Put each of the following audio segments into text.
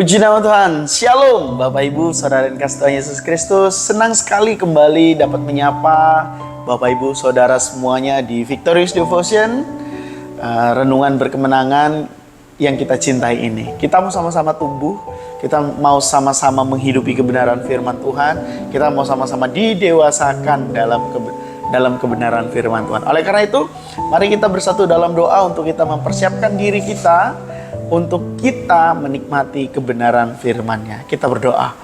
Puji nama Tuhan, Shalom Bapak Ibu, Saudara dan kasih Tuhan Yesus Kristus. Senang sekali kembali dapat menyapa Bapak Ibu, Saudara semuanya di Victorious Devotion, renungan berkemenangan yang kita cintai ini. Kita mau sama-sama tumbuh, kita mau sama-sama menghidupi kebenaran firman Tuhan, kita mau sama-sama didewasakan dalam kebenaran firman Tuhan. Oleh karena itu, mari kita bersatu dalam doa untuk kita mempersiapkan diri kita untuk kita menikmati kebenaran firman-Nya. Kita berdoa.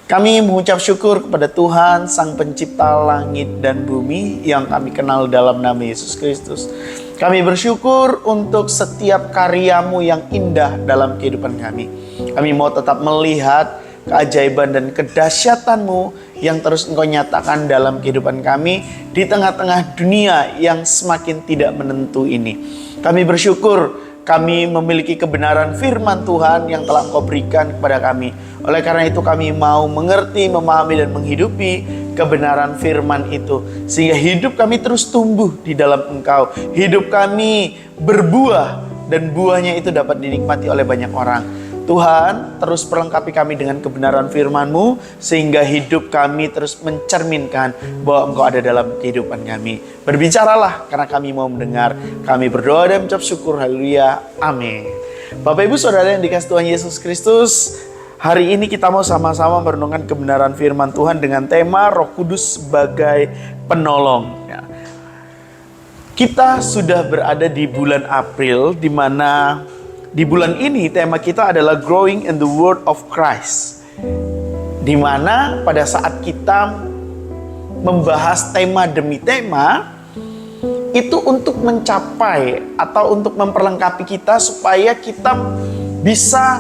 Kami mengucap syukur kepada Tuhan, Sang Pencipta langit dan bumi yang kami kenal dalam nama Yesus Kristus. Kami bersyukur untuk setiap karya-Mu yang indah dalam kehidupan kami. Kami mau tetap melihat keajaiban dan kedahsyatan-Mu yang terus Engkau nyatakan dalam kehidupan kami di tengah-tengah dunia yang semakin tidak menentu ini. Kami bersyukur kami memiliki kebenaran firman Tuhan yang telah Engkau berikan kepada kami. Oleh karena itu kami mau mengerti, memahami dan menghidupi kebenaran firman itu, sehingga hidup kami terus tumbuh di dalam Engkau. Hidup kami berbuah dan buahnya itu dapat dinikmati oleh banyak orang. Tuhan, terus perlengkapi kami dengan kebenaran firman-Mu, sehingga hidup kami terus mencerminkan bahwa Engkau ada dalam kehidupan kami. Berbicaralah, karena kami mau mendengar. Kami berdoa dan mengucap syukur. Haleluya. Amin. Bapak Ibu Saudara yang dikasihi Tuhan Yesus Kristus, hari ini kita mau sama-sama merenungkan kebenaran firman Tuhan dengan tema Roh Kudus sebagai penolong. Kita sudah berada di bulan April, di mana di bulan ini tema kita adalah Growing in the Word of Christ. Di mana pada saat kita membahas tema demi tema, itu untuk mencapai atau untuk memperlengkapi kita supaya kita bisa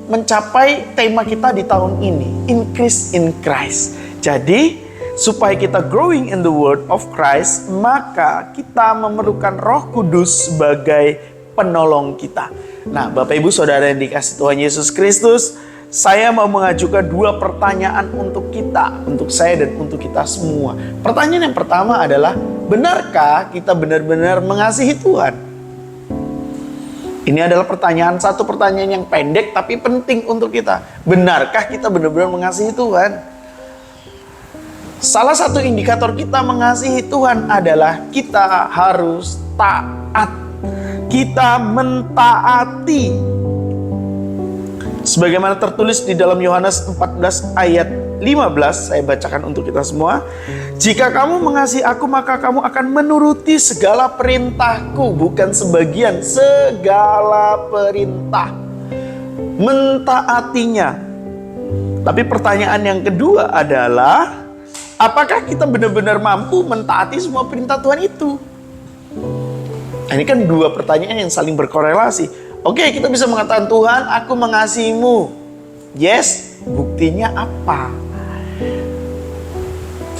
mencapai tema kita di tahun ini, Increase in Christ. Jadi, supaya kita growing in the Word of Christ, maka kita memerlukan Roh Kudus sebagai penolong kita. Nah, Bapak Ibu Saudara yang dikasihi Tuhan Yesus Kristus, saya mau mengajukan dua pertanyaan untuk kita, untuk saya dan untuk kita semua. Pertanyaan yang pertama adalah, benarkah kita benar-benar mengasihi Tuhan? Ini adalah satu pertanyaan yang pendek tapi penting untuk kita. Benarkah kita benar-benar mengasihi Tuhan? Salah satu indikator kita mengasihi Tuhan adalah kita harus taat. Kita mentaati. Sebagaimana tertulis di dalam Yohanes 14 ayat 15, saya bacakan untuk kita semua. Jika kamu mengasihi aku, maka kamu akan menuruti segala perintahku. Bukan sebagian, segala perintah. Mentaatinya. Tapi pertanyaan yang kedua adalah, apakah kita benar-benar mampu mentaati semua perintah Tuhan itu? Ini kan dua pertanyaan yang saling berkorelasi. Oke, kita bisa mengatakan, Tuhan, aku mengasihimu. Yes, buktinya apa?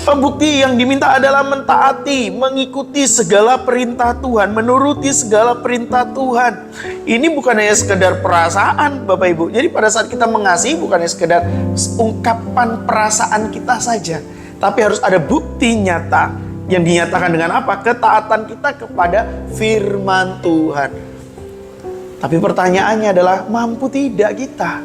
Pembukti yang diminta adalah mentaati, mengikuti segala perintah Tuhan, menuruti segala perintah Tuhan. Ini bukan hanya sekedar perasaan, Bapak Ibu. Jadi pada saat kita mengasihi, bukan hanya sekedar ungkapan perasaan kita saja, tapi harus ada bukti nyata. Yang dinyatakan dengan apa? Ketaatan kita kepada firman Tuhan. Tapi pertanyaannya adalah, mampu tidak kita?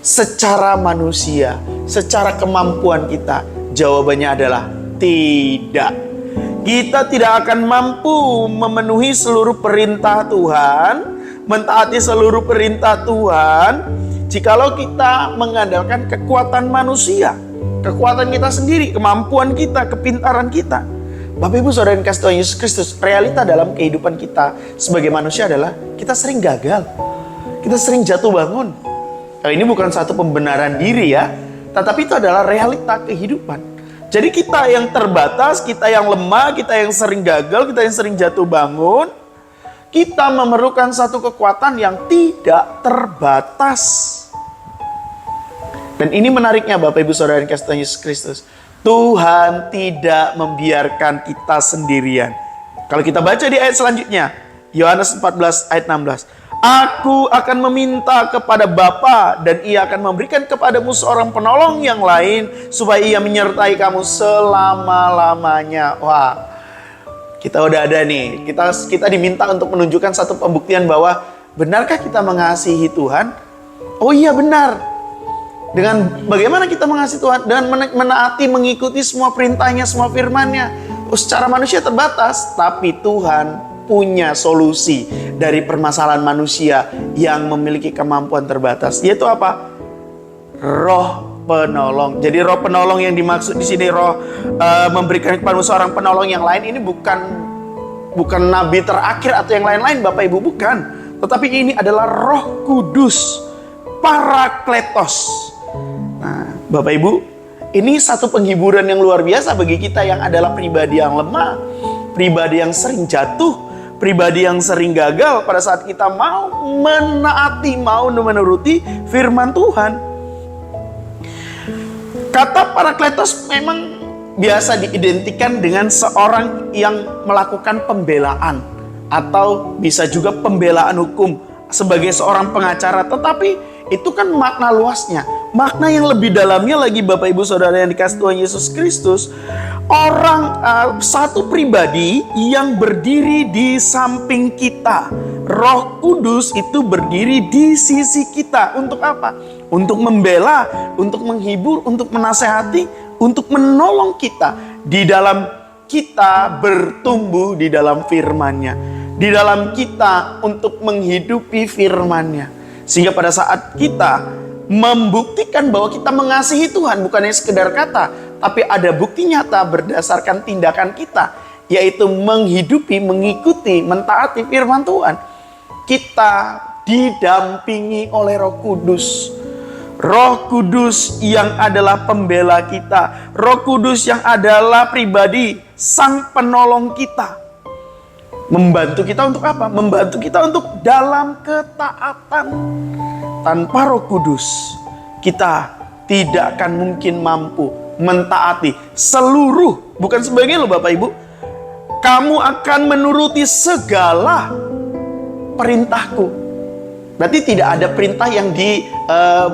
Secara manusia, secara kemampuan kita, jawabannya adalah tidak. Kita tidak akan mampu memenuhi seluruh perintah Tuhan, mentaati seluruh perintah Tuhan, jikalau kita mengandalkan kekuatan manusia. Kekuatan kita sendiri, kemampuan kita, kepintaran kita. Bapak Ibu Saudara yang kasih Tuhan Yesus Kristus, realita dalam kehidupan kita sebagai manusia adalah kita sering gagal. Kita sering jatuh bangun. Ini bukan satu pembenaran diri ya, tetapi itu adalah realita kehidupan. Jadi kita yang terbatas, kita yang lemah, kita yang sering gagal, kita yang sering jatuh bangun, kita memerlukan satu kekuatan yang tidak terbatas. Dan ini menariknya Bapak Ibu Saudara yang kasih Tuhan Yesus Kristus. Tuhan tidak membiarkan kita sendirian. Kalau kita baca di ayat selanjutnya, Yohanes 14 ayat 16. Aku akan meminta kepada Bapa dan Ia akan memberikan kepadamu seorang penolong yang lain, supaya Ia menyertai kamu selama-lamanya. Wah, kita udah ada nih. Kita diminta untuk menunjukkan satu pembuktian bahwa benarkah kita mengasihi Tuhan? Oh iya benar. Dengan bagaimana kita mengasihi Tuhan dan menaati, mengikuti semua perintahnya, semua firman-Nya. Secara manusia terbatas, tapi Tuhan punya solusi dari permasalahan manusia yang memiliki kemampuan terbatas. Yaitu apa? Roh penolong. Jadi roh penolong yang dimaksud di sini, roh memberikan kepada seorang penolong yang lain, ini bukan nabi terakhir atau yang lain-lain, Bapak Ibu, bukan. Tetapi ini adalah Roh Kudus, Parakletos. Nah, Bapak Ibu, ini satu penghiburan yang luar biasa bagi kita yang adalah pribadi yang lemah, pribadi yang sering jatuh, pribadi yang sering gagal pada saat kita mau menaati, mau menuruti firman Tuhan. Kata Parakletos memang biasa diidentikan dengan seorang yang melakukan pembelaan, atau bisa juga pembelaan hukum sebagai seorang pengacara. Tetapi itu kan makna luasnya, makna yang lebih dalamnya lagi, Bapak Ibu Saudara yang dikasihi Tuhan Yesus Kristus. Orang satu pribadi yang berdiri di samping kita. Roh Kudus itu berdiri di sisi kita. Untuk apa? Untuk membela, untuk menghibur, untuk menasehati, untuk menolong kita di dalam kita bertumbuh di dalam firman-Nya, di dalam kita untuk menghidupi firman-Nya. Sehingga pada saat kita membuktikan bahwa kita mengasihi Tuhan, bukannya sekedar kata, tapi ada bukti nyata berdasarkan tindakan kita, yaitu menghidupi, mengikuti, mentaati firman Tuhan. Kita didampingi oleh Roh Kudus. Roh Kudus yang adalah pembela kita. Roh Kudus yang adalah pribadi sang penolong kita. Membantu kita untuk apa? Membantu kita untuk dalam ketaatan. Tanpa Roh Kudus, kita tidak akan mungkin mampu mentaati seluruh, bukan sebagian loh Bapak Ibu. Kamu akan menuruti segala perintahku. Berarti tidak ada perintah yang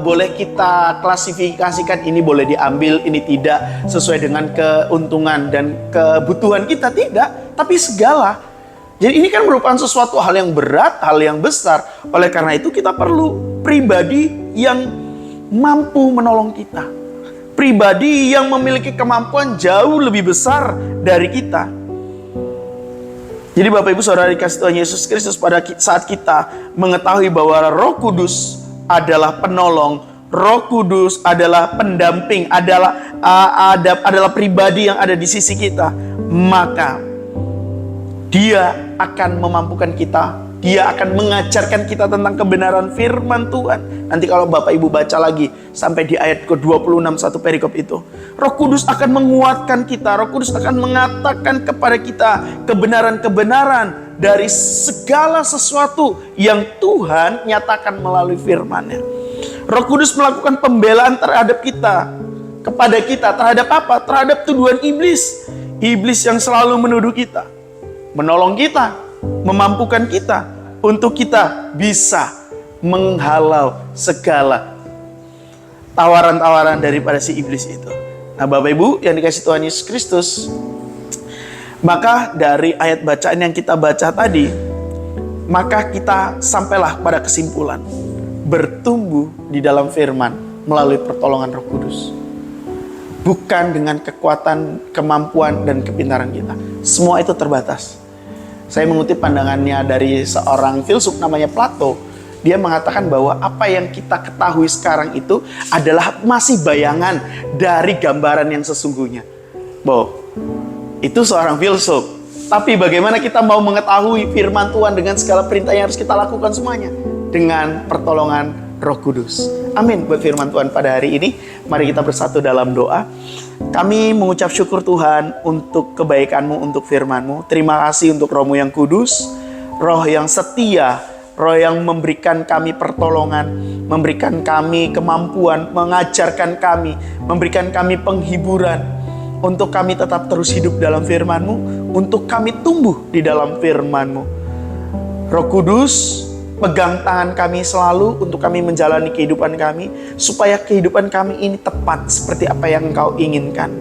boleh kita klasifikasikan, ini boleh diambil, ini tidak, sesuai dengan keuntungan dan kebutuhan kita, tidak. Tapi segala. Jadi ini kan merupakan sesuatu hal yang berat, hal yang besar. Oleh karena itu kita perlu pribadi yang mampu menolong kita. Pribadi yang memiliki kemampuan jauh lebih besar dari kita. Jadi Bapak Ibu Saudara dikasihi Tuhan Yesus Kristus, pada saat kita mengetahui bahwa Roh Kudus adalah penolong, Roh Kudus adalah pendamping, adalah pribadi yang ada di sisi kita, maka Dia akan memampukan kita. Dia akan mengajarkan kita tentang kebenaran firman Tuhan. Nanti kalau Bapak Ibu baca lagi sampai di ayat ke-26 satu perikop itu, Roh Kudus akan menguatkan kita. Roh Kudus akan mengatakan kepada kita kebenaran-kebenaran dari segala sesuatu yang Tuhan nyatakan melalui firman-Nya. Roh Kudus melakukan pembelaan terhadap kita, kepada kita, terhadap apa? Terhadap tuduhan iblis. Iblis yang selalu menuduh kita, menolong kita, memampukan kita untuk kita bisa menghalau segala tawaran-tawaran daripada si iblis itu. Nah Bapak Ibu yang dikasihi Tuhan Yesus Kristus, maka dari ayat bacaan yang kita baca tadi, maka kita sampailah pada kesimpulan, bertumbuh di dalam firman melalui pertolongan Roh Kudus. Bukan dengan kekuatan, kemampuan, dan kepintaran kita. Semua itu terbatas. Saya mengutip pandangannya dari seorang filsuf namanya Plato. Dia mengatakan bahwa apa yang kita ketahui sekarang itu adalah masih bayangan dari gambaran yang sesungguhnya. Itu seorang filsuf. Tapi bagaimana kita mau mengetahui firman Tuhan dengan segala perintah yang harus kita lakukan semuanya? Dengan pertolongan Roh Kudus. Amin buat firman Tuhan pada hari ini. Mari kita bersatu dalam doa. Kami mengucap syukur Tuhan untuk kebaikan-Mu, untuk firman-Mu. Terima kasih untuk Roh-Mu yang kudus, Roh yang setia, Roh yang memberikan kami pertolongan, memberikan kami kemampuan, mengajarkan kami, memberikan kami penghiburan, untuk kami tetap terus hidup dalam firman-Mu, untuk kami tumbuh di dalam firman-Mu. Roh Kudus, pegang tangan kami selalu untuk kami menjalani kehidupan kami, supaya kehidupan kami ini tepat seperti apa yang Engkau inginkan.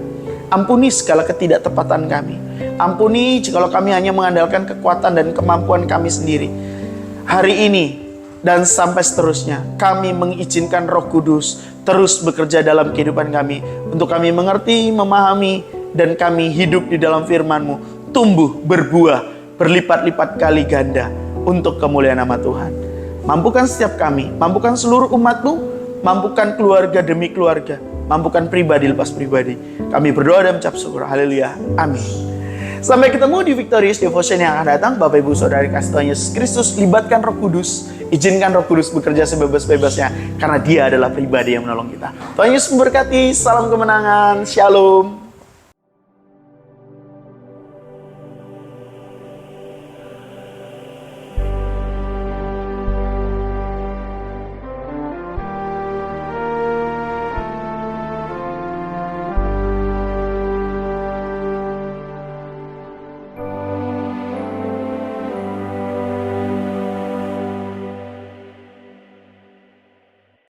Ampuni segala ketidaktepatan kami. Ampuni jikalau kami hanya mengandalkan kekuatan dan kemampuan kami sendiri. Hari ini dan sampai seterusnya. Kami mengizinkan Roh Kudus terus bekerja dalam kehidupan kami, untuk kami mengerti, memahami, dan kami hidup di dalam firman-Mu, tumbuh, berbuah, berlipat-lipat kali ganda untuk kemuliaan nama Tuhan. Mampukan setiap kami, mampukan seluruh umat-Mu, mampukan keluarga demi keluarga, mampukan pribadi lepas pribadi. Kami berdoa dan mengucap syukur. Haleluya. Amin. Sampai ketemu di Victorious Devotion yang akan datang. Bapak Ibu Saudara kasih Tuhan Yesus Kristus, libatkan Roh Kudus, izinkan Roh Kudus bekerja sebebas-bebasnya, karena Dia adalah pribadi yang menolong kita. Tuhan Yesus memberkati, salam kemenangan, shalom.